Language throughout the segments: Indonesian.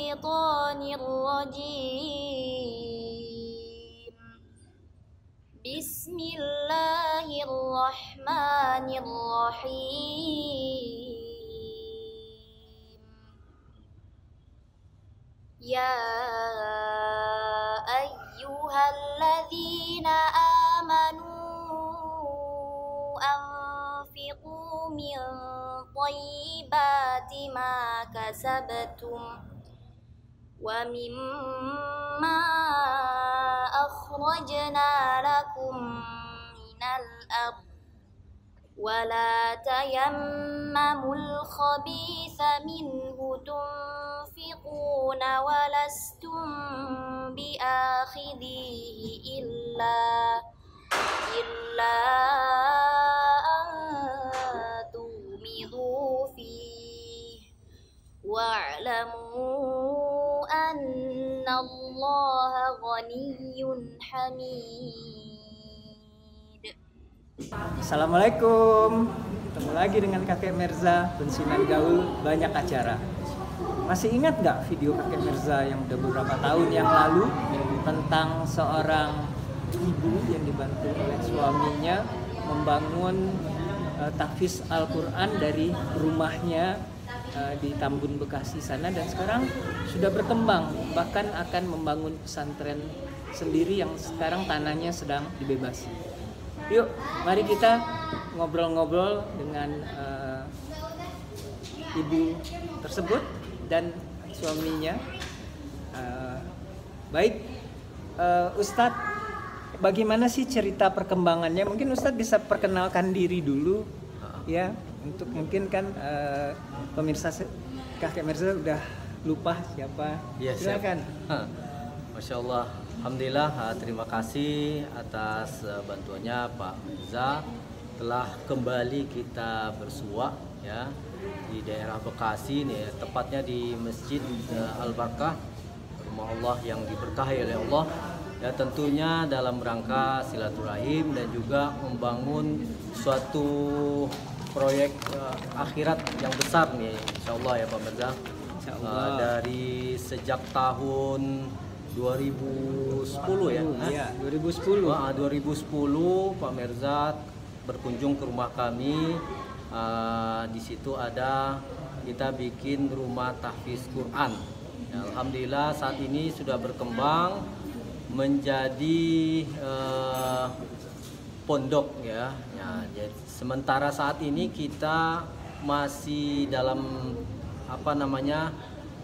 الشيطان الرجيم. بسم الله الرحمن الرحيم. يا أيها الذين آمنوا أنفقوا من طيبات ما كسبتم ومما أخرجنا لكم من الأرض ولا تيمموا الخبيث منه تنفقون ولستم بآخذيه إلا أن تغمضوا فيه واعلموا أن الله غني حميد. Assalamualaikum, ketemu lagi dengan Kakek Merza, pensiunan gaul banyak acara. Masih ingat nggak video Kakek Merza yang udah beberapa tahun yang lalu tentang seorang ibu yang dibantu oleh suaminya membangun tahfiz Al-Quran dari rumahnya di Tambun, Bekasi sana, dan sekarang sudah berkembang, bahkan akan membangun pesantren sendiri yang sekarang tanahnya sedang dibebasi. Yuk, mari kita ngobrol-ngobrol dengan ibu tersebut dan suaminya. Baik, Ustadz, bagaimana sih cerita perkembangannya? Mungkin Ustadz bisa perkenalkan diri dulu, ya, untuk mungkin kan pemirsa Kakek Merza udah lupa siapa. Ya, silakan. Masya Allah, alhamdulillah, terima kasih atas bantuannya Pak Merza. Telah kembali kita bersua ya di daerah Bekasi nih, tepatnya di Masjid Al-Barkah, rumah Allah yang diberkahi oleh Allah. Ya, tentunya dalam rangka silaturahim dan juga membangun suatu proyek akhirat yang besar nih, insya Allah ya Pak Merza. Dari sejak tahun 2010 ya. Iya, 2010. 2010 Pak Merza berkunjung ke rumah kami. Di situ kita bikin rumah tahfiz Quran. Ya, alhamdulillah saat ini sudah berkembang menjadi pondok ya. Jadi sementara saat ini kita masih dalam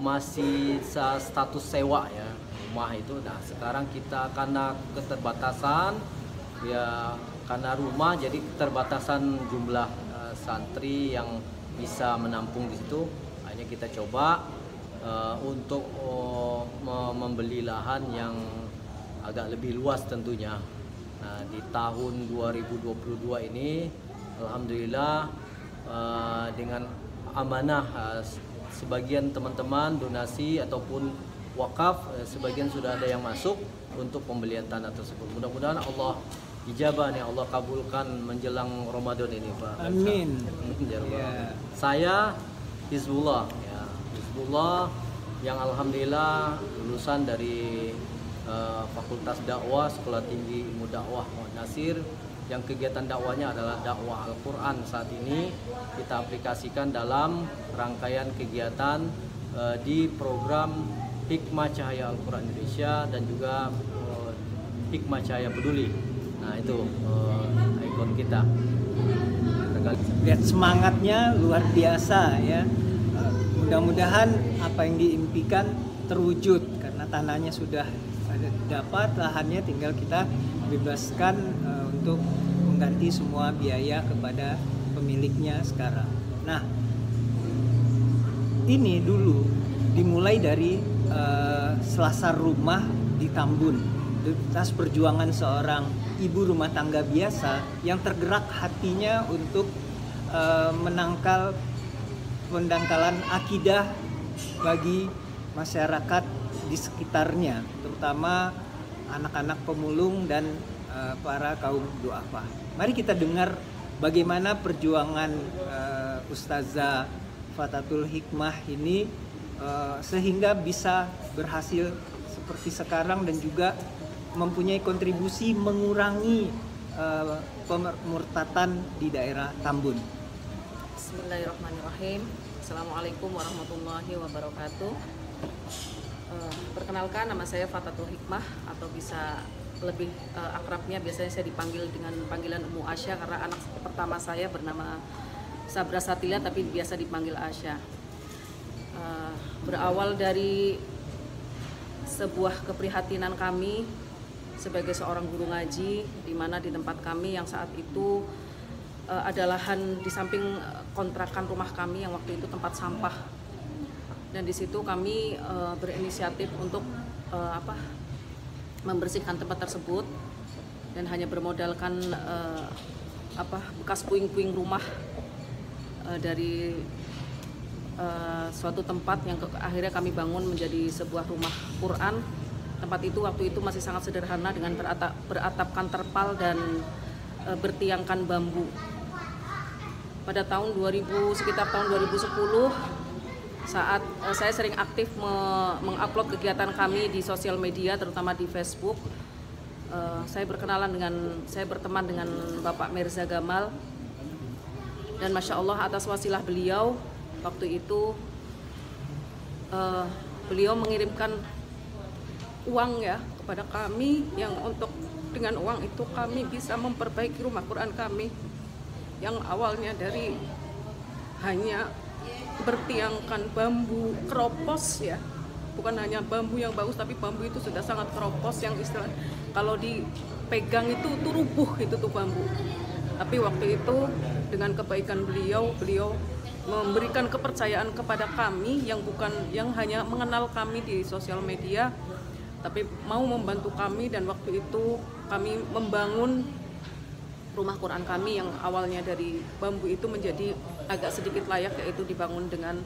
masih status sewa ya rumah itu. Nah, sekarang kita karena keterbatasan ya, karena rumah jadi keterbatasan jumlah santri yang bisa menampung di situ. Akhirnya kita coba untuk membeli lahan yang agak lebih luas tentunya. Nah, di tahun 2022 ini alhamdulillah dengan amanah sebagian teman-teman donasi ataupun wakaf, sebagian sudah ada yang masuk untuk pembelian tanah tersebut. Mudah-mudahan Allah ijabah nih, Allah kabulkan menjelang Ramadan ini Pak. Amin. Ya. Saya Hizbullah ya, Hizbullah yang alhamdulillah lulusan dari Fakultas Dakwah Sekolah Tinggi Ilmu Dakwah Muhammad Nasir, yang kegiatan dakwahnya adalah dakwah Al-Quran. Saat ini kita aplikasikan dalam rangkaian kegiatan di program Hikmah Cahaya Al-Quran Indonesia dan juga Hikmah Cahaya Peduli. Nah, itu ikon kita. Lihat semangatnya luar biasa ya. Mudah-mudahan apa yang diimpikan terwujud, karena tanahnya sudah dapat, lahannya tinggal kita bebaskan untuk mengganti semua biaya kepada pemiliknya sekarang. Nah, ini dulu dimulai dari selasar rumah di Tambun, atas perjuangan seorang ibu rumah tangga biasa yang tergerak hatinya untuk pendangkalan akidah bagi masyarakat di sekitarnya, terutama anak-anak pemulung dan para kaum du'afa. Mari kita dengar bagaimana perjuangan Ustazah Fatatul Hikmah ini sehingga bisa berhasil seperti sekarang dan juga mempunyai kontribusi mengurangi pemurtatan di daerah Tambun. Bismillahirrahmanirrahim. Assalamualaikum warahmatullahi wabarakatuh. Perkenalkan, nama saya Fatatul Hikmah, atau bisa lebih akrabnya biasanya saya dipanggil dengan panggilan Ummu Asya karena anak pertama saya bernama Sabra Satila tapi biasa dipanggil Asya. Berawal dari sebuah keprihatinan kami sebagai seorang guru ngaji, di mana di tempat kami yang saat itu ada lahan di samping kontrakan rumah kami yang waktu itu tempat sampah, dan di situ kami berinisiatif untuk membersihkan tempat tersebut, dan hanya bermodalkan bekas puing-puing rumah dari suatu tempat yang akhirnya kami bangun menjadi sebuah rumah Quran. Tempat itu waktu itu masih sangat sederhana dengan beratapkan terpal dan bertiangkan bambu. Pada tahun 2000, sekitar tahun 2010, saat saya sering aktif mengupload kegiatan kami di sosial media, terutama di Facebook, saya berteman dengan Bapak Mirza Gamal, dan Masya Allah atas wasilah beliau waktu itu beliau mengirimkan uang ya kepada kami, yang dengan uang itu kami bisa memperbaiki rumah Quran kami yang awalnya dari hanya bertiangkan bambu keropos ya, bukan hanya bambu yang bagus tapi bambu itu sudah sangat keropos yang istilah kalau dipegang itu rubuh itu tuh bambu. Tapi waktu itu dengan kebaikan beliau memberikan kepercayaan kepada kami yang hanya mengenal kami di sosial media, tapi mau membantu kami, dan waktu itu kami membangun rumah Quran kami yang awalnya dari bambu itu menjadi agak sedikit layak, yaitu dibangun dengan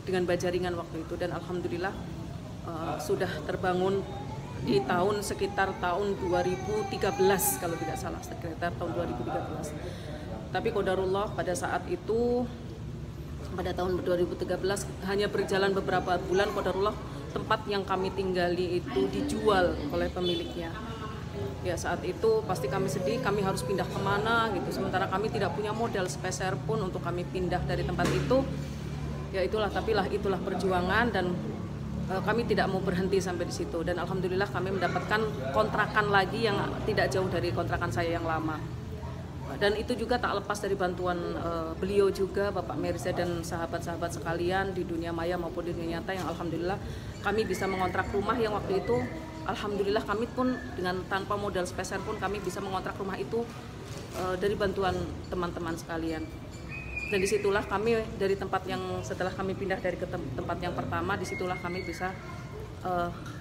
dengan baja ringan waktu itu, dan alhamdulillah sudah terbangun di sekitar tahun 2013 kalau tidak salah, sekitar tahun 2013. Tapi qadarullah pada saat itu pada tahun 2013 hanya berjalan beberapa bulan, qadarullah tempat yang kami tinggali itu dijual oleh pemiliknya. Ya saat itu pasti kami sedih, kami harus pindah kemana gitu, sementara kami tidak punya modal sepeser pun untuk kami pindah dari tempat itu. Ya itulah perjuangan, dan kami tidak mau berhenti sampai di situ, dan alhamdulillah kami mendapatkan kontrakan lagi yang tidak jauh dari kontrakan saya yang lama. Dan itu juga tak lepas dari bantuan beliau juga, Bapak Mirza dan sahabat-sahabat sekalian di dunia maya maupun di dunia nyata, yang alhamdulillah kami bisa mengontrak rumah yang waktu itu alhamdulillah kami pun dengan tanpa modal sepeser pun kami bisa mengontrak rumah itu dari bantuan teman-teman sekalian. Dan disitulah kami dari tempat yang setelah kami pindah dari tempat yang pertama, disitulah kami bisa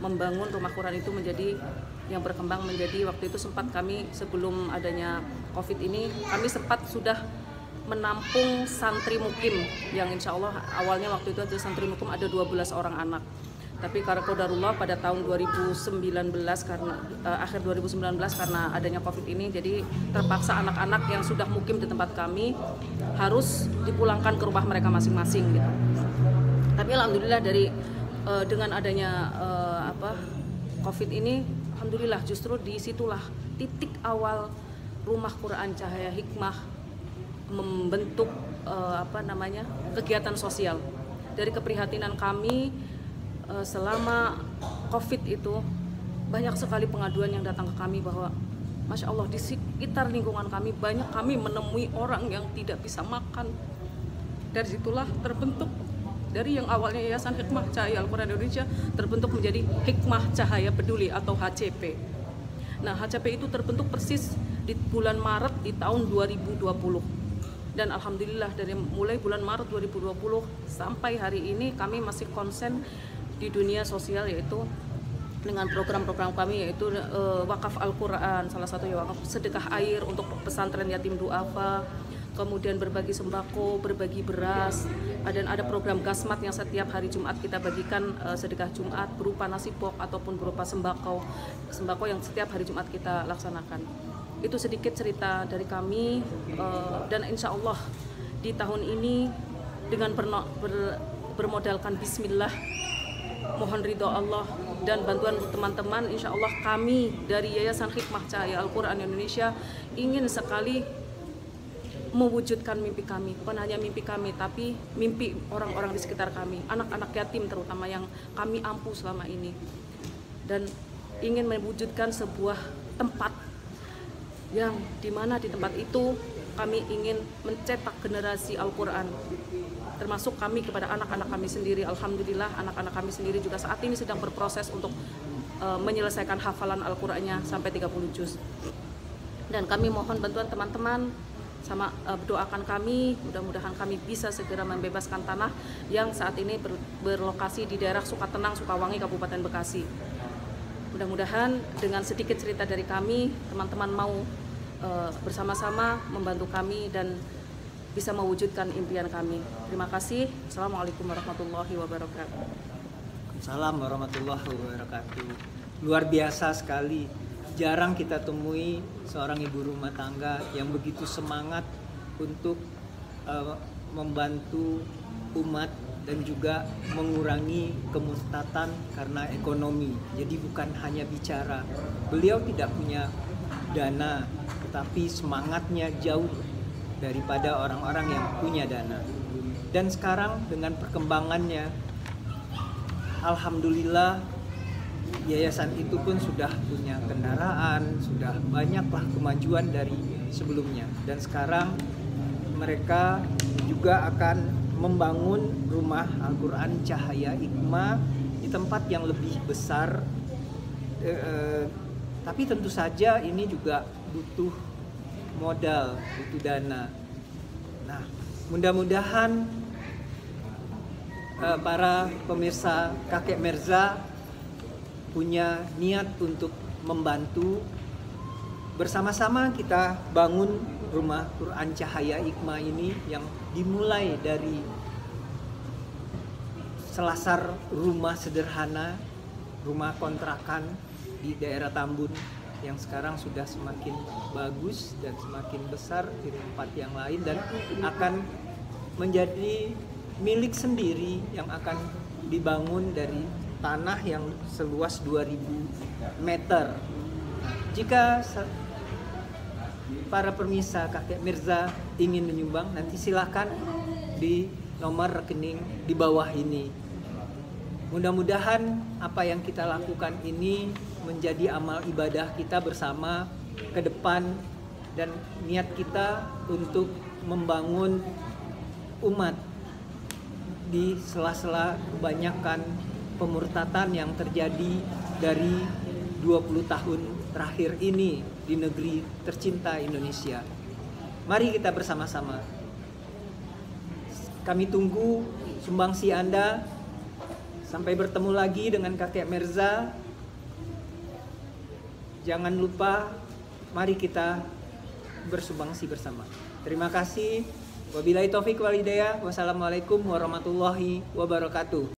membangun rumah Quran itu menjadi yang berkembang menjadi, waktu itu sempat kami sebelum adanya COVID ini kami sempat sudah menampung santri mukim yang insya Allah awalnya waktu itu ada santri mukim ada 12 orang anak. Tapi karena qadarullah pada tahun 2019 karena akhir 2019 karena adanya COVID ini, jadi terpaksa anak-anak yang sudah mukim di tempat kami harus dipulangkan ke rumah mereka masing-masing gitu. Tapi alhamdulillah dengan adanya COVID ini, alhamdulillah justru disitulah titik awal rumah Quran Cahaya Hikmah membentuk kegiatan sosial. Dari keprihatinan kami selama COVID itu banyak sekali pengaduan yang datang ke kami bahwa Masya Allah di sekitar lingkungan kami banyak kami menemui orang yang tidak bisa makan. Dari situlah terbentuk, dari yang awalnya Yayasan Hikmah Cahaya Al-Quran Indonesia terbentuk menjadi Hikmah Cahaya Peduli atau HCP. Nah HCP itu terbentuk persis di bulan Maret di tahun 2020. Dan alhamdulillah dari mulai bulan Maret 2020 sampai hari ini kami masih konsen di dunia sosial, yaitu dengan program-program kami, yaitu wakaf Al-Quran, salah satu wakaf sedekah air untuk pesantren yatim duafa, kemudian berbagi sembako, berbagi beras, dan ada program gasmat yang setiap hari Jumat kita bagikan sedekah Jumat berupa nasi pok ataupun berupa sembako yang setiap hari Jumat kita laksanakan. Itu sedikit cerita dari kami, dan insya Allah di tahun ini dengan bermodalkan bismillah, mohon ridho Allah dan bantuan teman-teman. Insya Allah kami dari Yayasan Hikmah Cahaya Al-Quran Indonesia ingin sekali mewujudkan mimpi kami, bukan hanya mimpi kami, tapi mimpi orang-orang di sekitar kami, anak-anak yatim terutama yang kami ampuh selama ini, dan ingin mewujudkan sebuah tempat yang dimana di tempat itu kami ingin mencetak generasi Al-Quran, termasuk kami kepada anak-anak kami sendiri. Alhamdulillah anak-anak kami sendiri juga saat ini sedang berproses untuk menyelesaikan hafalan Al-Qurannya sampai 30 juz, dan kami mohon bantuan teman-teman sama doakan kami, mudah-mudahan kami bisa segera membebaskan tanah yang saat ini berlokasi di daerah Sukatenang, Sukawangi, Kabupaten Bekasi. Mudah-mudahan dengan sedikit cerita dari kami, teman-teman mau bersama-sama membantu kami dan bisa mewujudkan impian kami. Terima kasih. Assalamualaikum warahmatullahi wabarakatuh. Assalamualaikum warahmatullahi wabarakatuh. Luar biasa sekali. Jarang kita temui seorang ibu rumah tangga yang begitu semangat untuk membantu umat dan juga mengurangi kemurtatan karena ekonomi. Jadi bukan hanya bicara. Beliau tidak punya dana, tetapi semangatnya jauh daripada orang-orang yang punya dana. Dan sekarang dengan perkembangannya, alhamdulillah yayasan itu pun sudah punya kendaraan, sudah banyaklah kemajuan dari sebelumnya. Dan sekarang mereka juga akan membangun rumah Al-Quran Cahaya Hikmah di tempat yang lebih besar. Tapi tentu saja ini juga butuh modal, butuh dana. Nah, mudah-mudahan para pemirsa Kakek Mirza punya niat untuk membantu. Bersama-sama kita bangun rumah Quran Cahaya Hikmah ini yang dimulai dari selasar rumah sederhana, rumah kontrakan di daerah Tambun yang sekarang sudah semakin bagus dan semakin besar di tempat yang lain, dan akan menjadi milik sendiri yang akan dibangun dari tanah yang seluas 2000 meter. Jika para pemirsa Kakek Mirza ingin menyumbang, nanti silakan di nomor rekening di bawah ini. Mudah-mudahan apa yang kita lakukan ini menjadi amal ibadah kita bersama ke depan, dan niat kita untuk membangun umat di sela-sela kebanyakan pemurtatan yang terjadi dari 20 tahun terakhir ini di negeri tercinta Indonesia. Mari kita bersama-sama. Kami tunggu sumbangsi Anda. Sampai bertemu lagi dengan Kakek Mirza. Jangan lupa, mari kita bersumbangsi bersama. Terima kasih. Wabillahi taufik wal hidayah. Wassalamualaikum warahmatullahi wabarakatuh.